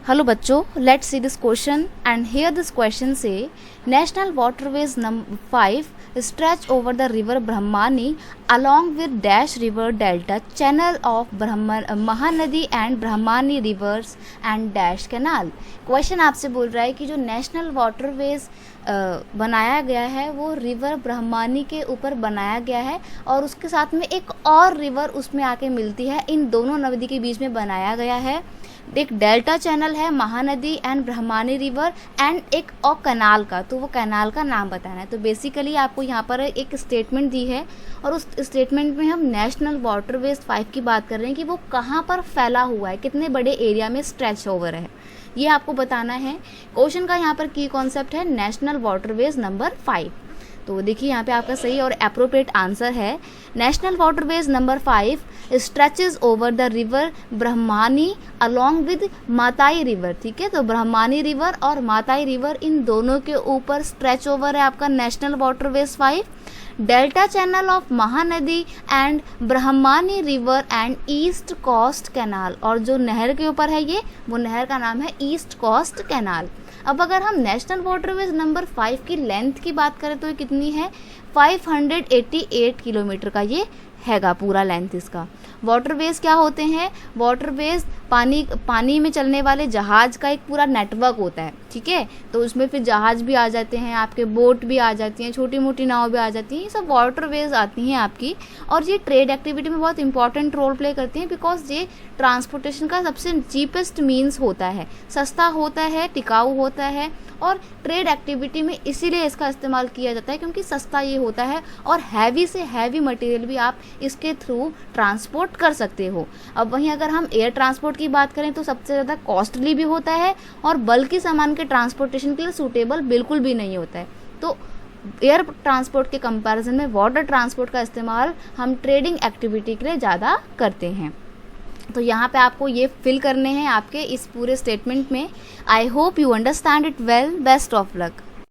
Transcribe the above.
Hello बच्चों, let's see this question and here this question say National Waterways number 5 stretch over the river Brahmani along with dash river delta channel of Mahanadi and Brahmani rivers and dash canal। Question आपसे बोल रहा है कि जो national waterways बनाया गया है वो रिवर ब्रह्मानी के ऊपर बनाया गया है और उसके साथ में एक और रिवर उसमें आके मिलती है, इन दोनों नदी के बीच में बनाया गया है। एक डेल्टा चैनल है Mahanadi and Brahmani river and एक और कैनाल का, तो वो कैनाल का नाम बताना है। तो बेसिकली आपको यहाँ पर एक स्टेटमेंट दी है और उस स्टेटमेंट में हम नेशनल वाटरवेज 5 की बात कर रहे हैं कि वो कहाँ पर फैला हुआ है, कितने बड़े एरिया में स्ट्रेच ओवर है, ये आपको बताना है। क्वेश्चन का यहाँ पर की कॉन्सेप्ट है नेशनल वाटरवेज नंबर 5। तो देखिए यहाँ पे आपका सही और एप्रोप्रिएट आंसर है national waterways number 5 stretches over the river Brahmani along with Matai river. ठीक है, तो ब्रह्मानी रिवर और माताई रिवर इन दोनों के ऊपर स्ट्रेच ओवर है आपका national waterways 5। Delta channel of Mahanadi and Brahmani river and east coast canal, और जो नहर के ऊपर है ये, वो नहर का नाम है ईस्ट कोस्ट कैनाल। अब अगर हम नेशनल वाटरवेज नंबर 5 की लेंथ की बात करें तो ये कितनी है, 588 किलोमीटर का ये हैगा पूरा लेंथ इसका। वाटरवेज क्या होते हैं, वाटरवेज पानी में चलने वाले जहाज का एक पूरा नेटवर्क होता है। ठीक है, तो उसमें फिर जहाज भी आ जाते हैं आपके, बोट भी आ जाती हैं, छोटी मोटी नाव भी आ जाती हैं, ये सब वाटरवेज आती हैं आपकी। और ये ट्रेड एक्टिविटी में बहुत इंपॉर्टेंट रोल प्ले करती हैं बिकॉज ये ट्रांसपोर्टेशन का सबसे चीपेस्ट मीन्स होता है, सस्ता होता है, टिकाऊ होता है और ट्रेड एक्टिविटी में इसीलिए इसका इस्तेमाल किया जाता है क्योंकि सस्ता ये होता है और हैवी से हैवी मटेरियल भी आप इसके थ्रू ट्रांसपोर्ट कर सकते हो। अब वहीं अगर हम एयर ट्रांसपोर्ट की बात करें तो सबसे ज़्यादा कॉस्टली भी होता है और बल्कि सामान के ट्रांसपोर्टेशन के लिए सूटेबल बिल्कुल भी नहीं होता है। तो एयर ट्रांसपोर्ट के कंपैरिजन में वाटर ट्रांसपोर्ट का इस्तेमाल हम ट्रेडिंग एक्टिविटी के लिए ज़्यादा करते हैं। तो यहाँ पे आपको ये फिल करने हैं आपके इस पूरे स्टेटमेंट में। I hope you understand it well. Best of luck.